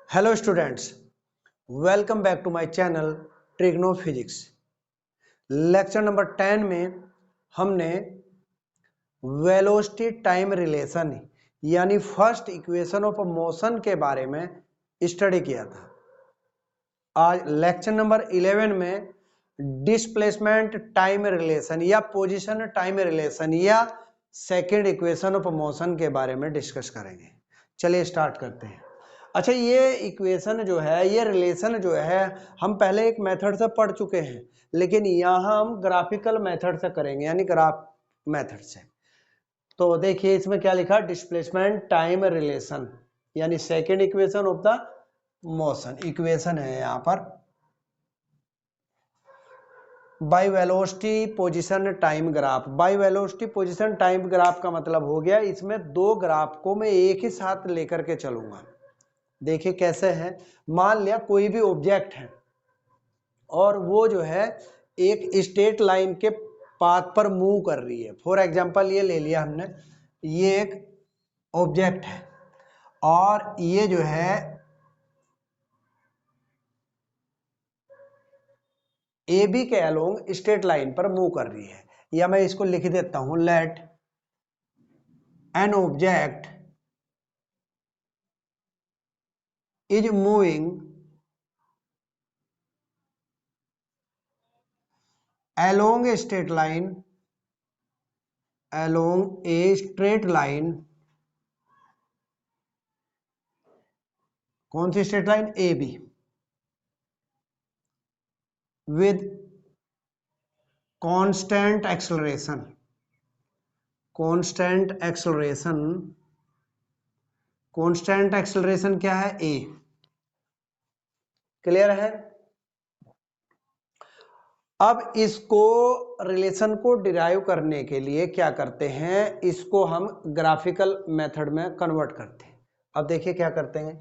Hello students, welcome back to my channel Trigno physics. Lecture number 10 में हमने velocity time relation यानी first equation of motion के बारे में स्टडी किया था। आज लेक्चर नंबर 11 में डिस्प्लेसमेंट टाइम रिलेशन या पोजीशन टाइम रिलेशन या सेकेंड इक्वेशन ऑफ मोशन के बारे में डिस्कस करेंगे। चलिए स्टार्ट करते हैं। अच्छा, ये इक्वेशन जो है, ये रिलेशन जो है, हम पहले एक मेथड से पढ़ चुके हैं, लेकिन यहाँ हम ग्राफिकल मेथड से करेंगे, यानी ग्राफ मेथड से। तो देखिए इसमें क्या लिखा, डिस्प्लेसमेंट टाइम रिलेशन यानी second equation of the motion equation है यहाँ पर। By velocity position time graph. By velocity position time graph का मतलब हो गया, इसमें दो ग्राफ को मैं एक ही साथ लेकर के चलूंगा। देखिए कैसे है, मान लिया कोई भी ऑब्जेक्ट है और वो जो है एक स्ट्रेट लाइन के पाथ पर मूव कर रही है। फॉर एग्जांपल ये ले लिया हमने, ये एक ऑब्जेक्ट है और ये जो है ए बी के अलोंग स्ट्रेट लाइन पर मूव कर रही है। या मैं इसको लिख देता हूं, let an object is moving along a straight line, along a straight line, कौन सी straight line, A B, with constant acceleration, constant acceleration, constant acceleration क्या है, a। क्लियर है। अब इसको रिलेशन को डिराइव करने के लिए क्या करते हैं, इसको हम ग्राफिकल मेथड में कन्वर्ट करते हैं। अब देखिए क्या करते हैं,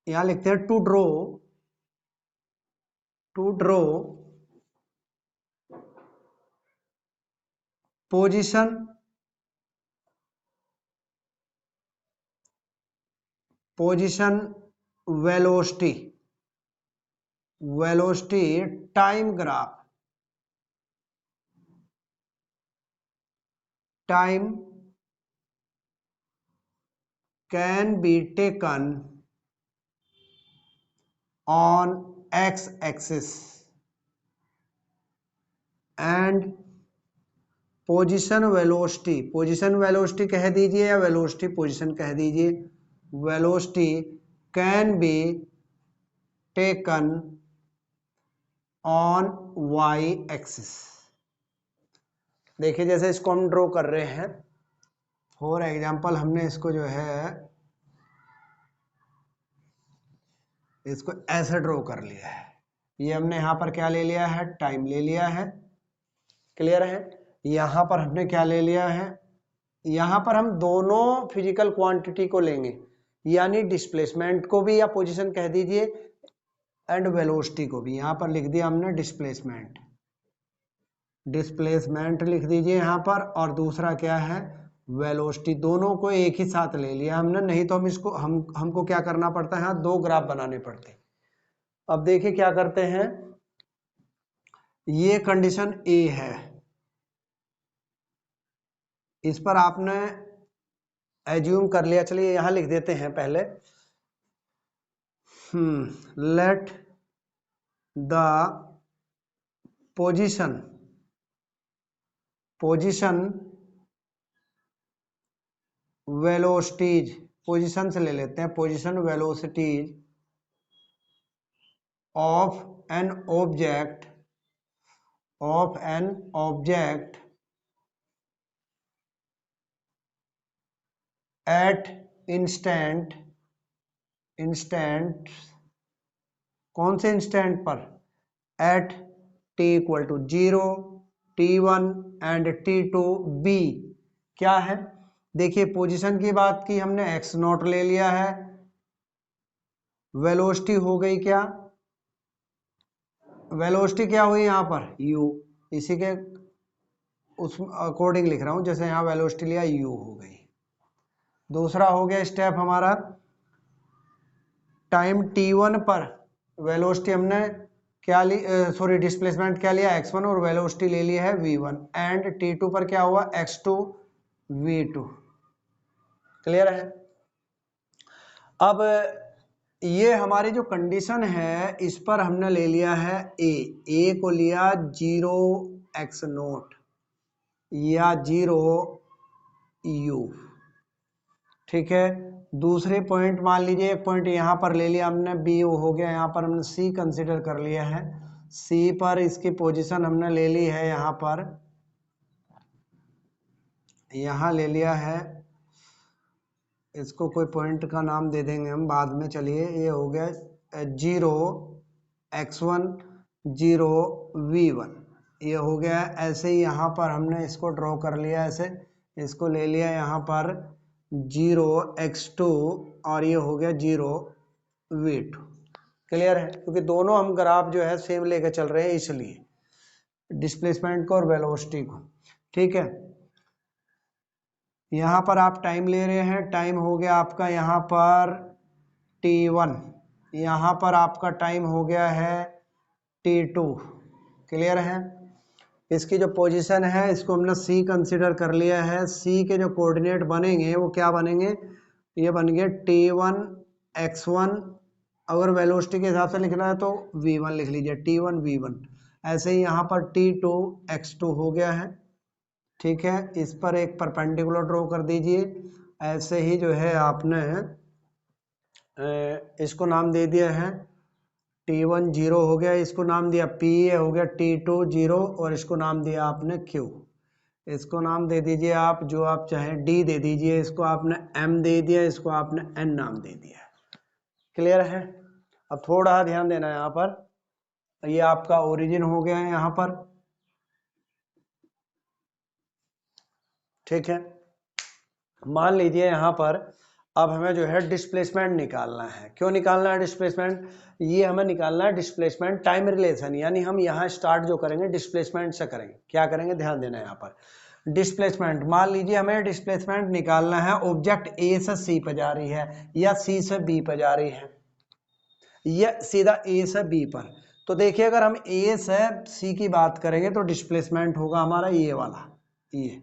यहां लिखते हैं to draw position velocity time graph, time can be taken on x axis and position velocity कह दीजिए या वेलोसिटी पोजीशन कह दीजिए, velocity can be taken on y axis. देखिए जैसे इसको हम ड्रॉ कर रहे हैं, फॉर एग्जांपल हमने इसको जो है इसको ऐसे ड्रॉ कर लिया है। ये हमने यहाँ पर क्या ले लिया है, टाइम ले लिया है। क्लियर है। यहाँ पर हमने क्या ले लिया है, यहाँ पर हम दोनों फिजिकल क्वांटिटी को लेंगे, यानी डिस्प्लेसमेंट को भी या पोजीशन कह दीजिए एंड वेलोसिटी को भी। यहाँ पर लिख दिया हमने डिस्प्लेसमेंट लिख दीजिए यहाँ पर, और दूसरा क्या है, वेलोसिटी। दोनों को एक ही साथ ले लिया हमने, नहीं तो हमको क्या करना पड़ता है, यहाँ दो ग्राफ बनाने पड़ते। अब देखिए क्या करते हैं, ये कंडीशन ए है, इस पर आपने एज्यूम कर लिया। चलिए यहां लिख देते हैं पहले, let the position velocities, position से ले लेते हैं, position velocities of an object at instant कौन से इंस्टेंट पर, at t equal to 0, t1 and t2 b। क्या है, देखिए पोजीशन की बात की हमने, x नॉट ले लिया है, वेलोसिटी हो गई क्या, वेलोसिटी क्या हुई यहाँ पर u, इसी के उस अकॉर्डिंग लिख रहा हूं, जैसे यहाँ वेलोसिटी लिया u हो गई। दूसरा हो गया स्टेप हमारा, टाइम t1 पर वेलोसिटी हमने क्या ली, सॉरी डिस्प्लेसमेंट क्या लिया x1 और वेलोसिटी ले लिया है v1, एंड t2 पर क्या हुआ x2 v2। क्लियर है। अब ये हमारी जो कंडीशन है इस पर हमने ले लिया है ए को लिया 0x0 या 0u, ठीक है। दूसरे पॉइंट मान लीजिए एक पॉइंट यहाँ पर ले लिया हमने बी हो गया, यहाँ पर हमने सी कंसिडर कर लिया है। सी पर इसकी पोजीशन हमने ले ली है, यहाँ पर यहाँ ले लिया है, इसको कोई पॉइंट का नाम दे देंगे हम बाद में। चलिए ये हो गया 0x1 0v1, ये हो गया। ऐसे ही यहाँ पर हमने इसको ड्रॉ कर लिया, ऐसे इसको ले लिया यहाँ पर 0x2 और ये हो गया 0v2। क्लियर है, क्योंकि दोनों हम ग्राफ जो है सेम लेकर चल रहे हैं, इसलिए डिस्प्लेसमेंट को और वेलोसिटी को। ठीक है, यहाँ पर आप टाइम ले रहे हैं, टाइम हो गया आपका यहाँ पर t1, यहाँ पर आपका टाइम हो गया है t2। क्लियर है। इसकी जो पोजीशन है इसको हमने c कंसिडर कर लिया है। c के जो कोऑर्डिनेट बनेंगे वो क्या बनेंगे, ये बन गए t1 x1, अगर वेलोसिटी के हिसाब से लिखना है तो v1 लिख लीजिए, t1 v1। ऐसे ही यहाँ पर t2 x2 हो गया है। ठीक है, इस पर एक परपेंडिकुलर ड्रॉ कर दीजिए। ऐसे ही जो है आपने इसको नाम दे दिया है t1 0 हो गया, इसको नाम दिया p, हो गया t2 0 और इसको नाम दिया आपने q। इसको नाम दे दीजिए आप जो आप चाहें, d दे दीजिए, इसको आपने m दे दिया, इसको आपने n नाम दे दिया। क्लियर है। अब थोड़ा ध्यान देना है यहाँ पर, ये आपका ओरिजिन हो गया है यहाँ पर। ठीक है, मान लीजिए यहाँ पर अब हमें जो है डिस्प्लेसमेंट निकालना है। क्यों निकालना है डिस्प्लेसमेंट, ये हमें निकालना है डिस्प्लेसमेंट टाइम रिलेशन, यानी हम यहाँ स्टार्ट जो करेंगे डिस्प्लेसमेंट से करेंगे। क्या करेंगे, ध्यान देना है यहाँ पर। डिस्प्लेसमेंट, मान लीजिए हमें डिस्प्लेसमेंट निकालना है, ऑब्जेक्ट ए से सी पर जा रही है या सी से बी पर जा रही है या सीधा ए से बी पर। तो देखिए अगर हम ए से सी की बात करेंगे तो डिस्प्लेसमेंट होगा हमारा ये वाला, ये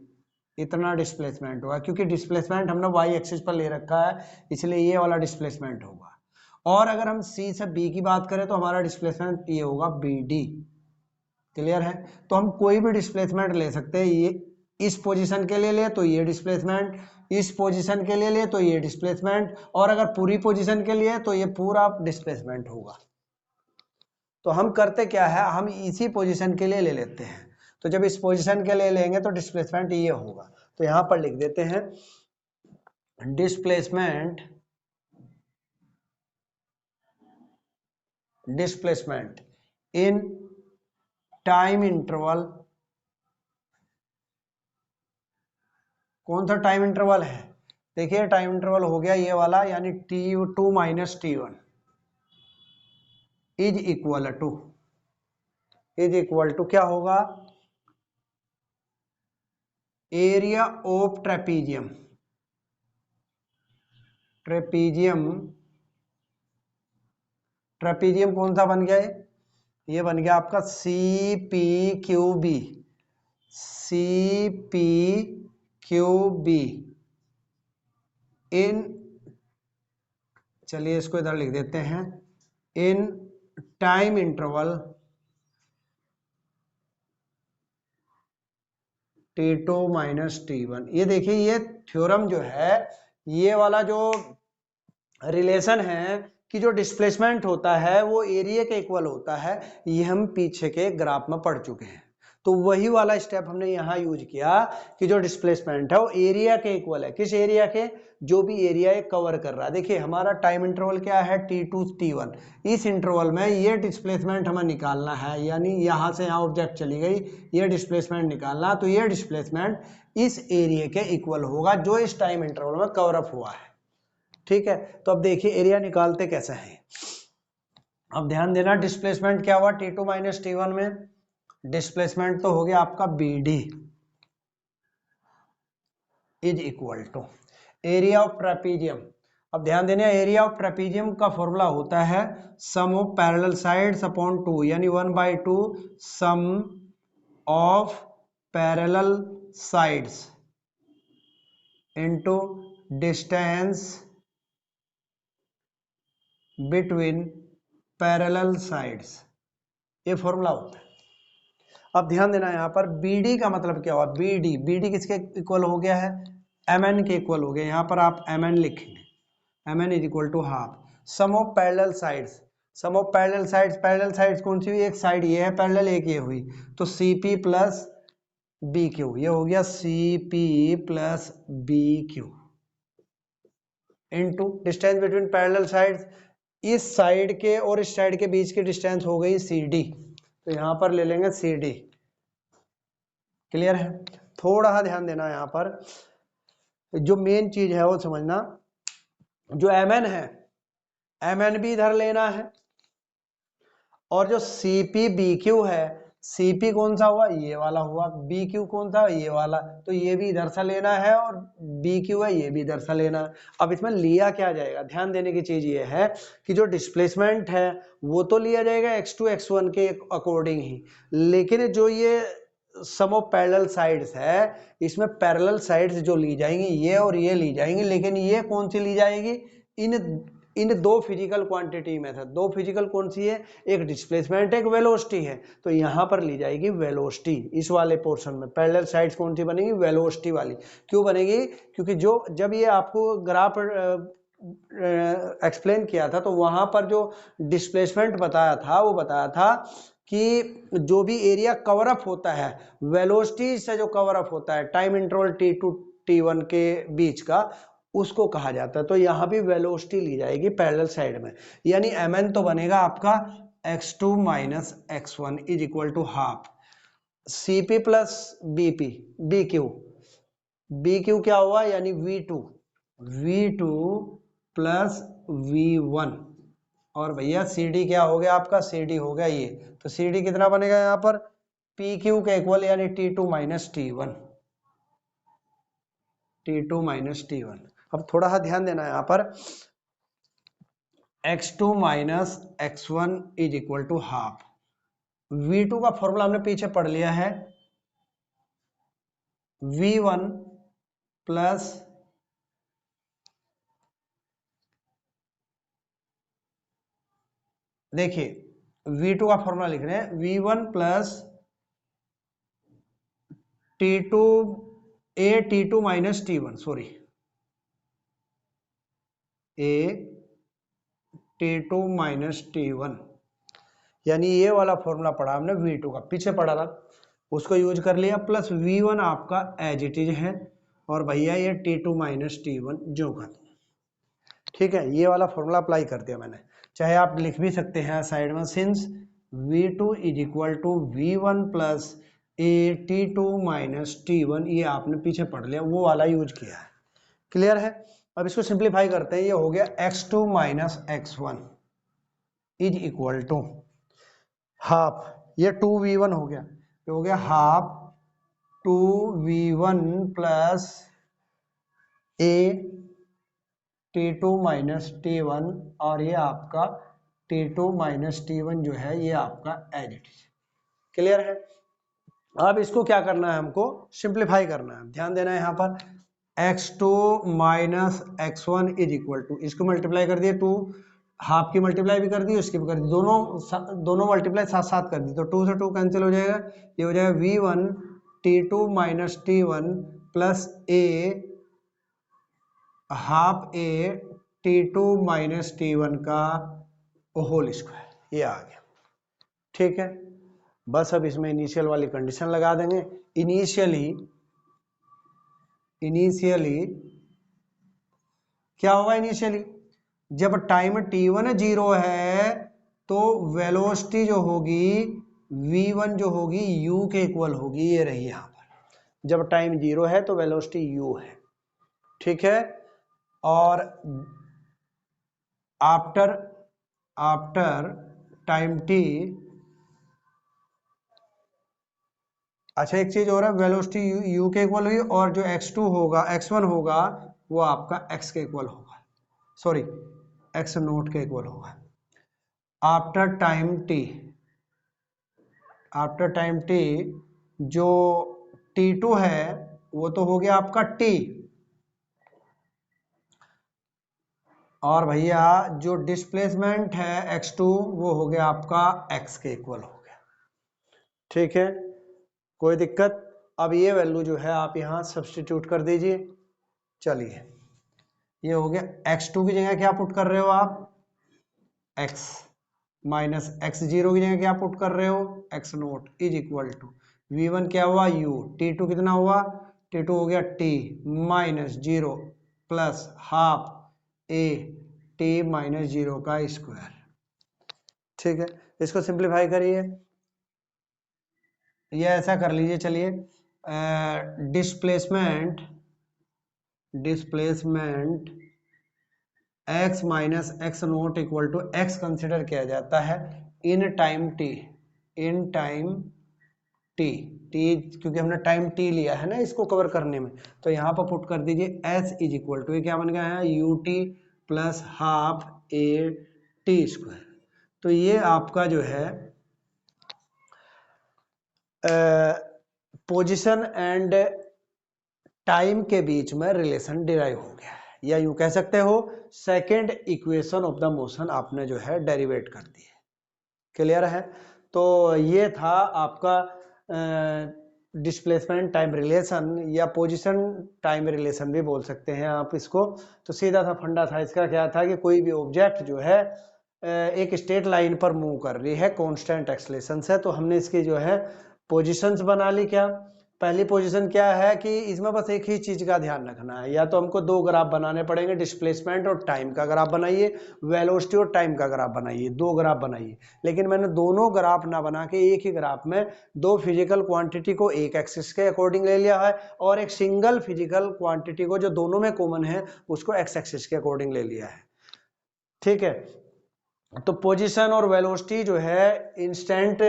इतना डिस्प्लेसमेंट होगा, क्योंकि डिस्प्लेसमेंट हमने वाई एक्सिस पर ले रखा है, इसलिए ये वाला डिस्प्लेसमेंट होगा। और अगर हम सी से बी की बात करें तो हमारा डिस्प्लेसमेंट ये होगा बी डी। क्लियर है। तो हम कोई भी डिस्प्लेसमेंट ले सकते हैं, ये इस पोजीशन के लिए ले तो ये डिस्प्लेसमेंट, इस पोजीशन के लिए ले तो ये डिस्प्लेसमेंट, और अगर पूरी पोजीशन के लिए तो ये पूरा डिस्प्लेसमेंट होगा। तो हम करते क्या है, हम इसी पोजीशन के लिए ले लेते हैं। तो जब इस पोजीशन के लिए लेंगे तो डिस्प्लेसमेंट ये होगा। तो यहां पर लिख देते हैं डिस्प्लेसमेंट इन टाइम इंटरवल। कौन सा टाइम इंटरवल है, देखिए टाइम इंटरवल हो गया ये वाला, यानी t2 minus t1 is equal to क्या होगा, एरिया ऑफ ट्रेपीजियम। ट्रेपीजियम कौन सा बन गया है, ये बन गया आपका CPQB। इन, चलिए इसको इधर लिख देते हैं, in time interval t2 minus t1। ये देखिए ये थ्योरम जो है, ये वाला जो रिलेशन है कि जो डिस्प्लेसमेंट होता है वो एरिया के इक्वल होता है, ये हम पीछे के ग्राफ में पढ़ चुके हैं। तो वही वाला स्टेप हमने यहाँ यूज किया कि जो डिस्प्लेसमेंट है वो एरिया के इक्वल है। किस एरिया के, जो भी एरिया ये कवर कर रहा है। देखिए हमारा टाइम इंटरवल क्या है, t2 t1। इस इंटरवल में ये डिस्प्लेसमेंट हमें निकालना है, यानी यहाँ से यहाँ ऑब्जेक्ट चली गई, ये डिस्प्लेसमेंट निकालना। तो ये डिस्प्लेसमेंट इस एरिया के इक्वल होगा जो इस टाइम इंटरवल में कवर अप हुआ है। ठीक है, तो अब देखिए एरिया निकालते कैसे हैं। अब ध्यान देना, डिस्प्लेसमेंट क्या हुआ t2 माइनस t1 में, डिस्प्लेसमेंट तो हो गया आपका BD is equal to area of trapezium. अब ध्यान देना, एरिया ऑफ ट्रेपीजियम का फॉर्मूला होता है sum of parallel sides upon 2, यानी 1/2 sum of parallel sides into distance between parallel sides, ये फॉर्मूला होता है। अब ध्यान देना यहाँ पर BD का मतलब क्या हुआ, BD किसके इक्वल हो गया है, MN के इक्वल हो गया। यहाँ पर आप MN लिखेंगे, MN is equal to half sum of parallel sides. Sum of parallel sides कौन सी हुई, एक साइड ये है पैरेलल, एक ये हुई, तो CP प्लस BQ, ये हो गया CP plus BQ into distance between parallel sides, इस साइड के और इस साइड के बीच की डिस्टेंस हो गई CD, तो यहां पर ले लेंगे CD। क्लियर है? थोड़ा सा ध्यान देना, यहां पर जो मेन चीज है वो समझना, जो MN है MN भी इधर लेना है, और जो CP BQ है, CP कौन सा हुआ, ये वाला हुआ, BQ कौन सा, ये वाला, तो ये भी इधर से लेना है, और BQ है ये भी इधर से लेना है। अब इसमें लिया क्या जाएगा, ध्यान देने की चीज ये है कि जो डिस्प्लेसमेंट है वो तो लिया जाएगा x2 x1 के अकॉर्डिंग ही, लेकिन जो ये सम ऑफ पैरेलल साइड्स है, इसमें पैरेलल साइड्स जो ली जाएंगी ये और ये ली जाएंगी, लेकिन ये कौन सी ली जाएगी, इन दो फिजिकल क्वांटिटी में था। दो फिजिकल कौन सी है, एक डिस्प्लेसमेंट एक वेलोसिटी है, तो यहां पर ली जाएगी वेलोसिटी। इस वाले पोर्शन में पैरेलल साइड्स कौन सी बनेगी, वेलोसिटी वाली। क्यों बनेगी, क्योंकि जब ये आपको ग्राफ एक्सप्लेन किया था तो वहां पर जो डिस्प्लेसमेंट बताया था वो बताया था कि जो भी एरिया कवर अप होता है वेलोसिटी से, जो कवर अप होता है टाइम इंटरवल T2 T1 के बीच का, उसको कहा जाता है। तो यहां भी वेलोसिटी ली जाएगी पैरेलल साइड में, यानी MN तो बनेगा आपका x2 minus x1 is equal to half CP plus BQ क्या हुआ, यानी V2 प्लस V1, और भैया CD क्या हो गया आपका, CD हो गया ये, तो CD कितना बनेगा यहाँ पर, PQ के इक्वल, यानी T2 माइनस T1। अब थोड़ा सा ध्यान देना यहाँ पर, x2 minus x1 is equal to half. V2 का फॉर्मूला हमने पीछे पढ़ लिया है, V1 प्लस देखिए V2 का फॉर्मूला लिख रहे हैं, V1 plus T2 minus T1, sorry T2 minus T1, यानी ये वाला फॉर्मूला पढ़ा हमने V2 का, पीछे पढ़ा था उसको यूज कर लिया, प्लस V1 आपका एज इट इज है, और भैया ये T2 माइनस T1 जो का, ठीक है, ये वाला फॉर्मूला अप्लाई कर दिया मैंने। चाहे आप लिख भी सकते हैं साइड में, since V2 is equal to V1 plus T2 minus T1, ये आपने पीछे पढ़ लिया, वो वाला यूज किया है। क्लियर है? अब इसको सिंप्लीफाई करते हैं, ये हो गया x2 minus x1 is equal to half, ये 2V1 हो गया, ये हो गया half 2V1 plus T2 minus T1, और ये आपका T2 माइनस T1 जो है ये आपका एज इट इज। क्लियर है? अब इसको क्या करना है, हमको सिंप्लीफाई करना है। ध्यान देना है यहाँ पर, x2 minus x1 is equal to, इसको मल्टीप्लाई कर दिए, 2 हाफ की मल्टीप्लाई भी कर दी, उसकी भी कर दी, दोनों मल्टीप्लाई साथ साथ कर दी, तो 2 से 2 कैंसिल हो जाएगा, ये हो जाएगा V1 T2 minus T1 plus half T2 minus T1 का होल स्क्वायर, ये आ गया। ठीक है, बस अब इसमें इनिशियल वाली कंडीशन लगा देंगे। इनिशियली क्या होगा, इनिशियली जब टाइम T1 0 है तो वेलोसिटी जो होगी V1 जो होगी U के इक्वल होगी, ये रही यहां पर। जब टाइम 0 है तो वेलोसिटी U है, ठीक है, और आफ्टर टाइम T, अच्छा एक चीज और है, वेलोसिटी U के इक्वल हुई, और जो x2 होगा x1 होगा वो आपका x के इक्वल होगा। सॉरी एक्स नोट के इक्वल होगा। आफ्टर टाइम टी जो T2 है वो तो हो गया आपका T, और भैया जो डिस्प्लेसमेंट है x2 वो हो गया आपका x के इक्वल हो गया। ठीक है, कोई दिक्कत? अब ये वैल्यू जो है आप यहाँ सब्स्टिट्यूट कर दीजिए। चलिए ये हो गया, x2 की जगह क्या पुट कर रहे हो आप, x माइनस x0 की जगह क्या पुट कर रहे हो, x naught is equal to v1 क्या हुआ u, T2 कितना हुआ, T2 हो गया t minus 0 plus half a t minus 0 का स्क्वायर। ठीक है, इसको सिंप्लीफाई करिए, ये ऐसा कर लीजिए। चलिए displacement x minus x naught equal to x consider किया जाता है इन टाइम t क्योंकि हमने टाइम t लिया है ना इसको कवर करने में, तो यहाँ पर पुट कर दीजिए s इज इक्वल टू, ये क्या बन गया है ut plus half a t square. तो ये आपका जो है पोजीशन एंड टाइम के बीच में रिलेशन डिराइव हो गया है, या यूं कह सकते हो second equation of the motion आपने जो है डेरिवेट कर दी है। क्लियर है? तो ये था आपका डिस्प्लेसमेंट टाइम रिलेशन, या पोजीशन टाइम रिलेशन भी बोल सकते हैं आप इसको। तो सीधा सा फंडा था इसका, क्या था कि कोई भी ऑब्जेक्ट जो है एक स्ट्रेट लाइन पर मूव कर रही है कांस्टेंट एक्सेलरेशन से, तो हमने इसकी जो है पोजीशंस बना ली। क्या पहली पोजीशन क्या है कि इसमें बस एक ही चीज का ध्यान रखना है, या तो हमको दो ग्राफ बनाने पड़ेंगे, डिस्प्लेसमेंट और टाइम का ग्राफ बनाइए, वेलोसिटी और टाइम का ग्राफ बनाइए, दो ग्राफ बनाइए। लेकिन मैंने दोनों ग्राफ ना बना के एक ही ग्राफ में दो फिजिकल क्वांटिटी को एक एक्सिस के अकॉर्डिंग ले लिया है, और एक सिंगल फिजिकल क्वांटिटी को जो दोनों में कॉमन है उसको एक्स एक्सिस के अकॉर्डिंग ले लिया है। ठीक है, तो पोजीशन और वेलोसिटी जो है इंस्टेंट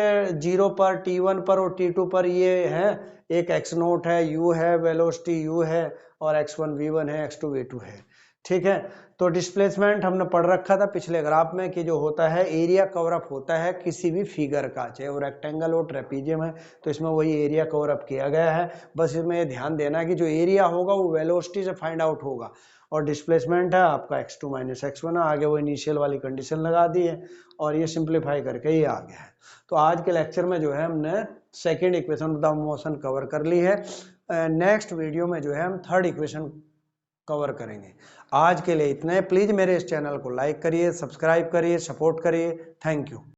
0 पर, T1 पर और T2 पर ये है, एक x नोट है, u है, वेलोसिटी u है, और x1 v1 है, x2 v2 है। ठीक है, तो डिस्प्लेसमेंट हमने पढ़ रखा था पिछले ग्राफ में कि जो होता है एरिया कवर अप होता है किसी भी फिगर का, चाहे वो रेक्टेंगल हो, ट्रेपीजियम है, तो इसमें वही एरिया कवर अप किया गया है। बस इसमें ये ध्यान देना कि जो एरिया होगा वो वेलोसिटी से फाइंड आउट होगा, और डिस्प्लेसमेंट है आपका x2 माइनस x1, आगे वो इनिशियल वाली कंडीशन लगा दी है, और ये सिंप्लीफाई करके ये आ गया है। तो आज के लेक्चर में जो है हमने second equation of the motion cover कर ली है। नेक्स्ट वीडियो में जो है हम थर्ड इक्वेशन कवर करेंगे। आज के लिए इतना है। प्लीज मेरे इस चैनल को लाइक करिए, सब्सक्राइब करिए, सपोर्ट करिए। Thank you.